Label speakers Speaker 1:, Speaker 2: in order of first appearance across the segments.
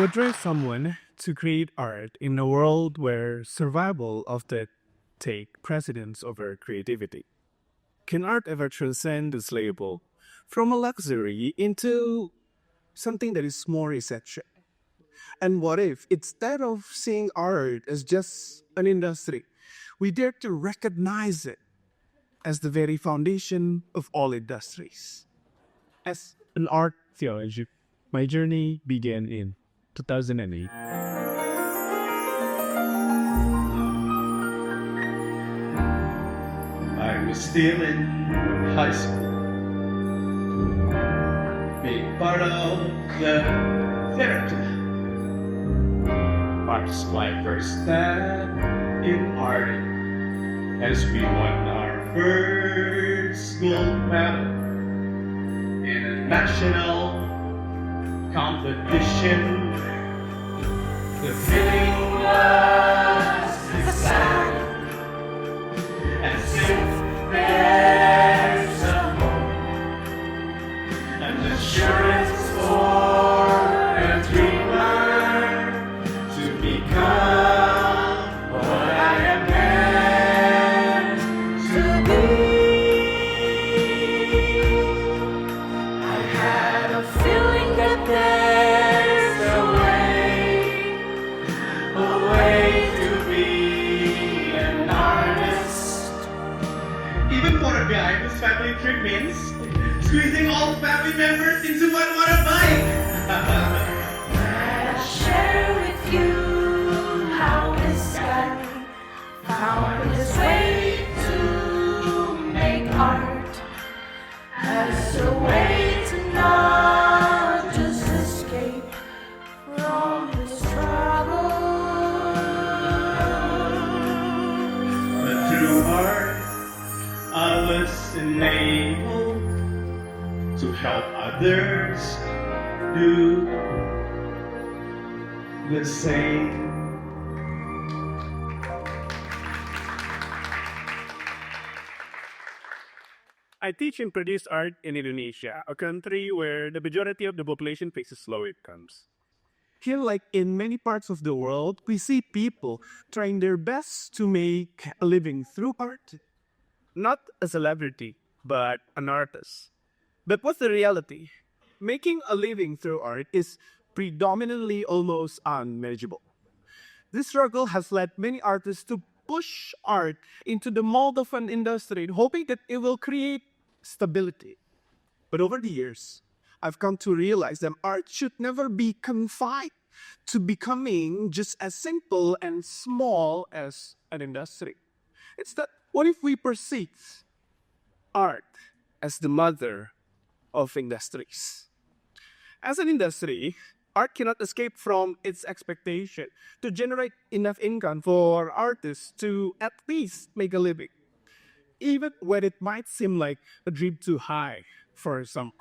Speaker 1: What drives someone to create art in a world where survival often take precedence over creativity? Can art ever transcend this label from a luxury into something that is more essential? And what if, instead of seeing art as just an industry, we dare to recognize it as the very foundation of all industries? As an art theologian, my journey began in 2008.
Speaker 2: I was still in high school, being part of the therapy. Mark's my first step in art as we won our first gold medal in a national competition. The feeling was exciting, as if there's a hope, an assurance for a dreamer to become what I am meant to be.
Speaker 3: I had a feeling that there's a way to be an artist.
Speaker 2: Even for a guy whose family trip means squeezing all family members into one motorbike.
Speaker 3: I'll share with you how this guy found his way to make art as a way to not just escape from his trouble.
Speaker 2: But through art, I was enabled to help others do the same.
Speaker 1: I teach and produce art in Indonesia, a country where the majority of the population faces low incomes. Here, like in many parts of the world, we see people trying their best to make a living through art. Not a celebrity, but an artist. But what's the reality? Making a living through art is predominantly almost unmanageable. This struggle has led many artists to push art into the mold of an industry, hoping that it will create stability. But over the years, I've come to realize that art should never be confined to becoming just as simple and small as an industry. It's that what if we perceive art as the mother of industries? As an industry, art cannot escape from its expectation to generate enough income for artists to at least make a living, even when it might seem like a dream too high for some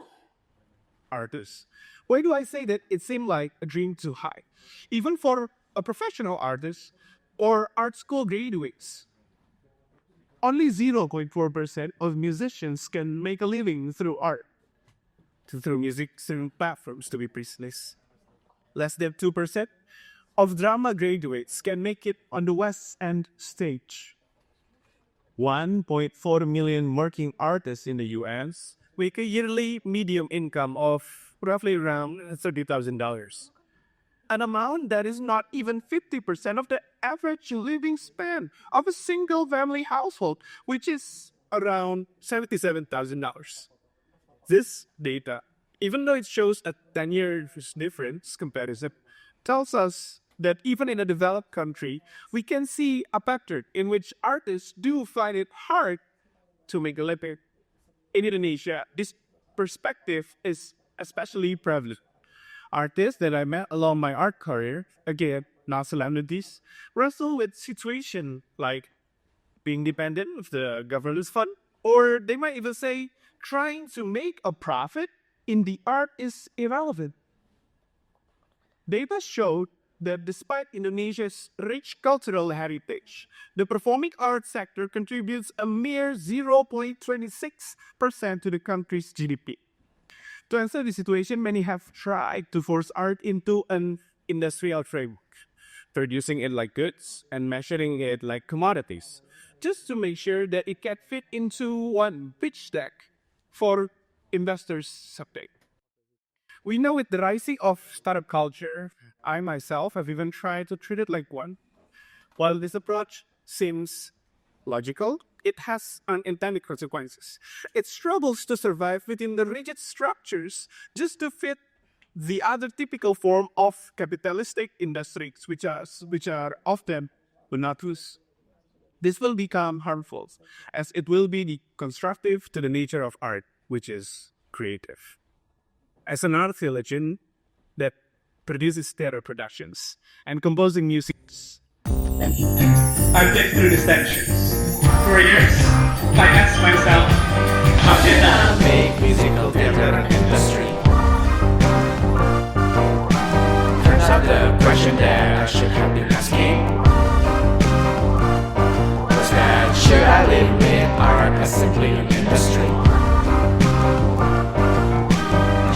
Speaker 1: artists. Why do I say that it seemed like a dream too high? Even for a professional artist or art school graduates, only 0.4% of musicians can make a living through art, through music streaming platforms to be precise. Less than 2% of drama graduates can make it on the West End stage. 1.4 million working artists in the US make a yearly median income of roughly around $30,000. An amount that is not even 50% of the average living span of a single family household, which is around $77,000. This data, even though it shows a 10-year difference comparison, tells us that even in a developed country, we can see a pattern in which artists do find it hard to make a living. In Indonesia, this perspective is especially prevalent. Artists that I met along my art career, again, not celebrities, wrestle with situations like being dependent of the government's fund, or they might even say trying to make a profit in the art is irrelevant. Data showed that despite Indonesia's rich cultural heritage, the performing arts sector contributes a mere 0.26% to the country's GDP. To answer the situation, many have tried to force art into an industrial framework, producing it like goods and measuring it like commodities, just to make sure that it can fit into one pitch deck for investors someday. We know with the rising of startup culture, I myself have even tried to treat it like one. While this approach seems logical, it has unintended consequences. It struggles to survive within the rigid structures just to fit the other typical form of capitalistic industries, which are often monotonous. This will become harmful, as it will be constructive to the nature of art, which is creative. As an art theologian that produces theater productions and composing music,
Speaker 2: I've been through the sections. For years, I asked myself, how did I make musical theater an industry? Turns out the question that I should have been asking was that, should I limit art as simply an industry?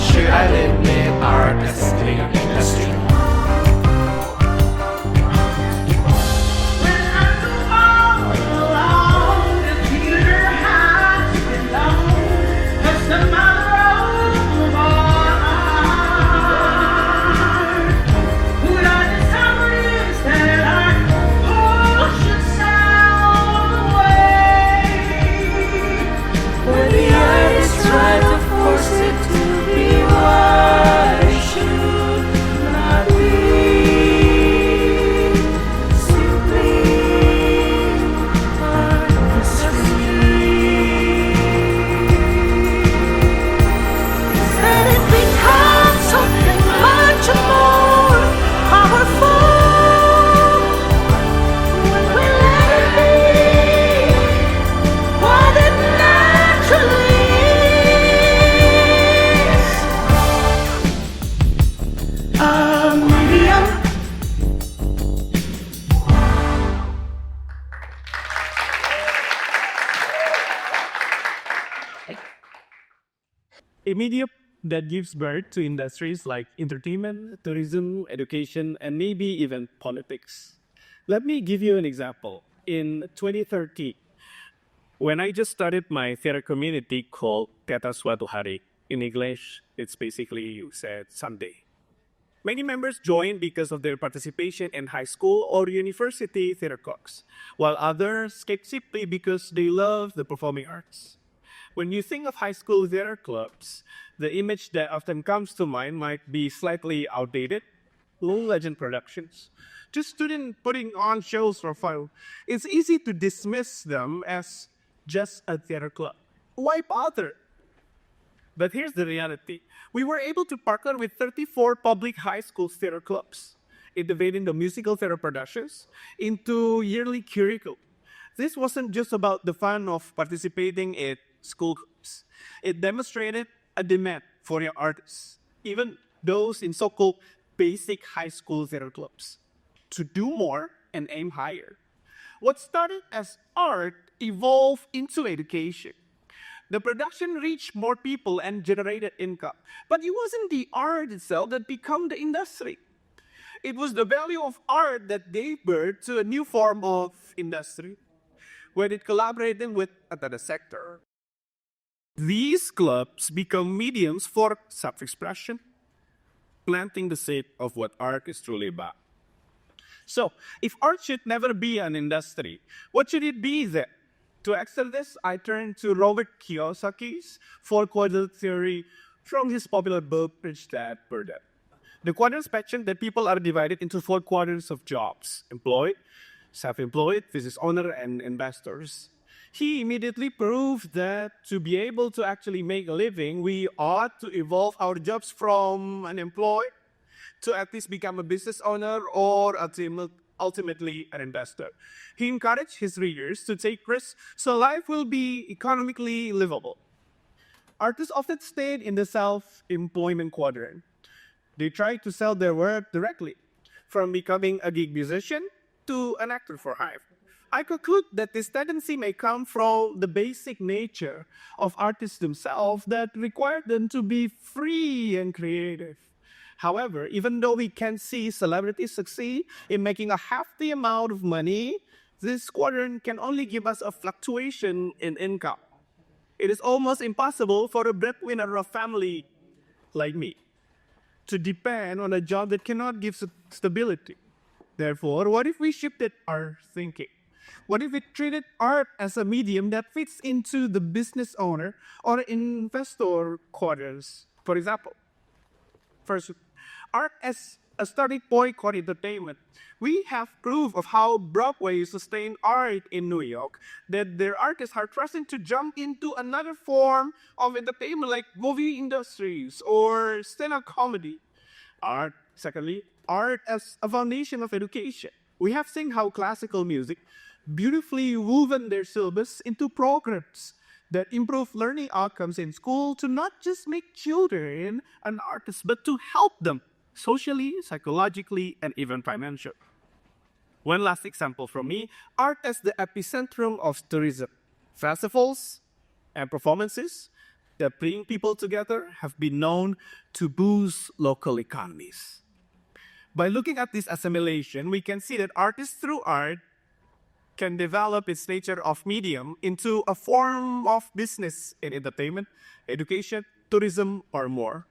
Speaker 2: Should I limit art as simply an industry?
Speaker 1: a media that gives birth to industries like entertainment, tourism, education, and maybe even politics. Let me give you an example. In 2013, when I just started my theater community called Kata Suatu Hari, in English, it's basically said Sunday. Many members joined because of their participation in high school or university theater clubs, while others came simply because they love the performing arts. When you think of high school theater clubs, the image that often comes to mind might be slightly outdated, low legend productions, just students putting on shows for fun. It's easy to dismiss them as just a theater club. Why bother? But here's the reality. We were able to partner with 34 public high school theater clubs, innovating the musical theater productions into yearly curriculum. This wasn't just about the fun of participating in school clubs. It demonstrated a demand for young artists, even those in so-called basic high school theater clubs, to do more and aim higher. What started as art evolved into education. The production reached more people and generated income. But it wasn't the art itself that became the industry. It was the value of art that gave birth to a new form of industry, where it collaborated with another sector. These clubs become mediums for self-expression, planting the seed of what art is truly about. So, if art should never be an industry, what should it be then? To answer this, I turn to Robert Kiyosaki's four-quadrant theory from his popular book, Rich Dad, Poor Dad. The quadrants mention that people are divided into four quadrants of jobs: employed, self-employed, business owner, and investors. He immediately proved that to be able to actually make a living, we ought to evolve our jobs from unemployed to at least become a business owner or ultimately an investor. He encouraged his readers to take risks so life will be economically livable. Artists often stayed in the self-employment quadrant. They tried to sell their work directly, from becoming a gig musician to an actor for hire. I conclude that this tendency may come from the basic nature of artists themselves that require them to be free and creative. However, even though we can see celebrities succeed in making a hefty amount of money, this quadrant can only give us a fluctuation in income. It is almost impossible for a breadwinner of family like me to depend on a job that cannot give stability. Therefore, what if we shifted our thinking? What if we treated art as a medium that fits into the business owner or investor quadrants? For example, first, art as a starting point for entertainment. We have proof of how Broadway sustained art in New York, that their artists are trusting to jump into another form of entertainment like movie industries or stand-up comedy. Secondly, art as a foundation of education. We have seen how classical music beautifully woven their syllabus into programs that improve learning outcomes in school to not just make children an artist, but to help them socially, psychologically, and even financially. One last example from me, art as the epicentrum of tourism. Festivals and performances that bring people together have been known to boost local economies. By looking at this assimilation, we can see that artists through art can develop its nature of medium into a form of business in entertainment, education, tourism, or more.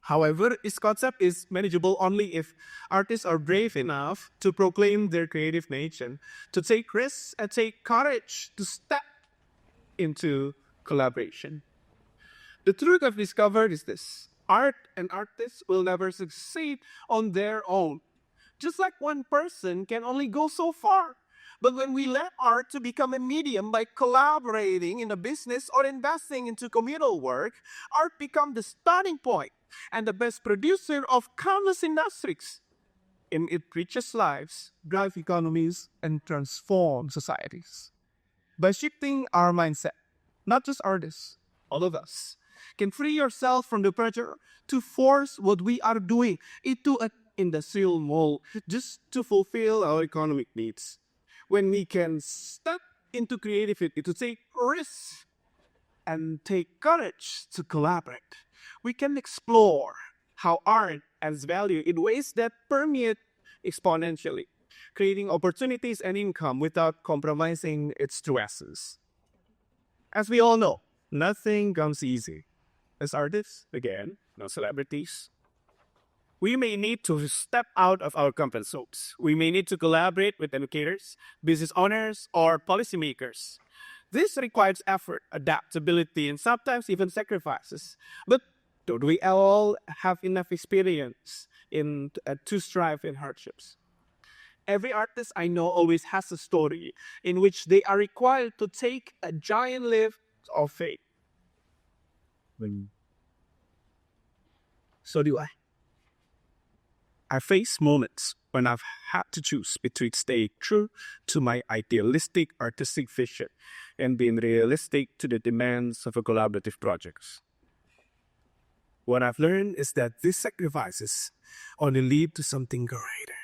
Speaker 1: However, its concept is manageable only if artists are brave enough to proclaim their creative nature, to take risks and take courage to step into collaboration. The truth I've discovered is this: art and artists will never succeed on their own. Just like one person can only go so far. But when we let art to become a medium by collaborating in a business or investing into communal work, art becomes the starting point and the best producer of countless industries. It enriches lives, drives economies, and transforms societies. By shifting our mindset, not just artists, all of us, can free yourself from the pressure to force what we are doing into an industrial mold just to fulfill our economic needs. When we can step into creativity, to take risks, and take courage to collaborate, we can explore how art adds value in ways that permeate exponentially, creating opportunities and income without compromising its true essence. As we all know, nothing comes easy. As artists, again, no celebrities, we may need to step out of our comfort zones. We may need to collaborate with educators, business owners, or policymakers. This requires effort, adaptability, and sometimes even sacrifices. But don't we all have enough experience to strive in hardships? Every artist I know always has a story in which they are required to take a giant leap of faith. So do I. I face moments when I've had to choose between staying true to my idealistic artistic vision and being realistic to the demands of a collaborative project. What I've learned is that these sacrifices only lead to something greater.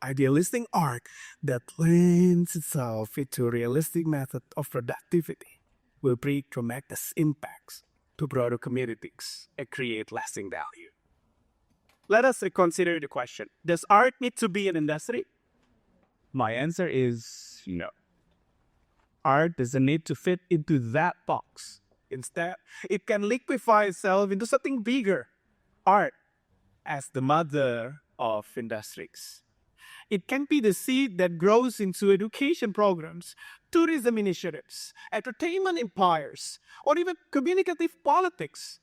Speaker 1: Idealistic art that lends itself into a realistic method of productivity will bring tremendous impacts to broader communities and create lasting value. Let us consider the question, does art need to be an industry? My answer is no. Art doesn't need to fit into that box. Instead, it can liquefy itself into something bigger. Art as the mother of industries. It can be the seed that grows into education programs, tourism initiatives, entertainment empires, or even communicative politics.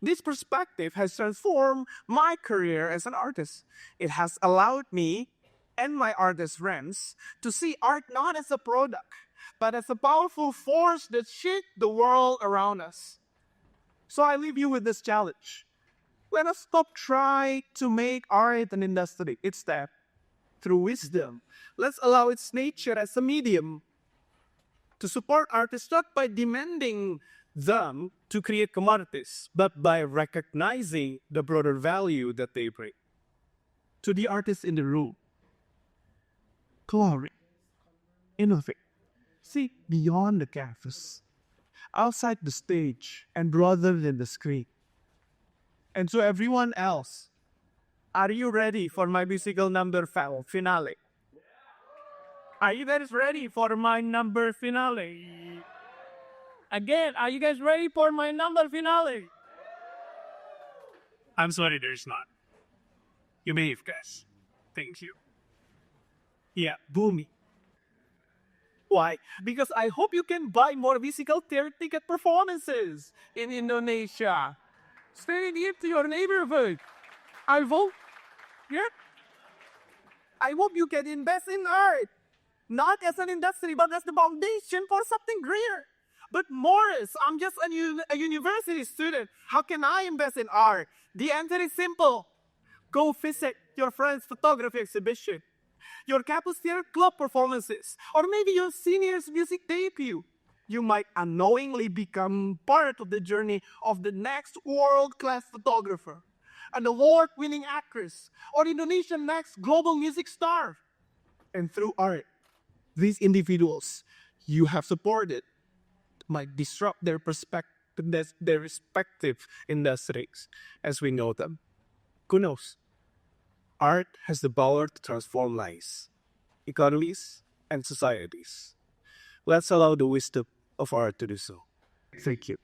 Speaker 1: This perspective has transformed my career as an artist. It has allowed me and my artist friends to see art not as a product, but as a powerful force that shapes the world around us. So I leave you with this challenge. Let us stop trying to make art an industry. Instead, through wisdom, let's allow its nature as a medium to support artists not by demanding them to create commodities, but by recognizing the broader value that they bring. To the artists in the room, collaborate, innovate, see beyond the canvas, outside the stage, and broader than the screen. And to everyone else, Are you ready for my musical number finale? Are you guys ready for my number finale? Again, are you guys ready for my number finale? I'm sorry, there's not. You may have guessed. Thank you. Yeah, Boomy. Why? Because I hope you can buy more musical theater ticket performances in Indonesia. Stay near to your neighborhood. I hope, yeah. I hope you can invest in art, not as an industry, but as the foundation for something greater. But Morris, I'm just a university student. How can I invest in art? The answer is simple. Go visit your friend's photography exhibition, your campus theater club performances, or maybe your senior's music debut. You might unknowingly become part of the journey of the next world-class photographer, an award-winning actress, or Indonesia's next global music star. And through art, these individuals you have supported might disrupt their respective industries as we know them. Who knows? Art has the power to transform lives, economies, and societies. Let's allow the wisdom of art to do so. Thank you.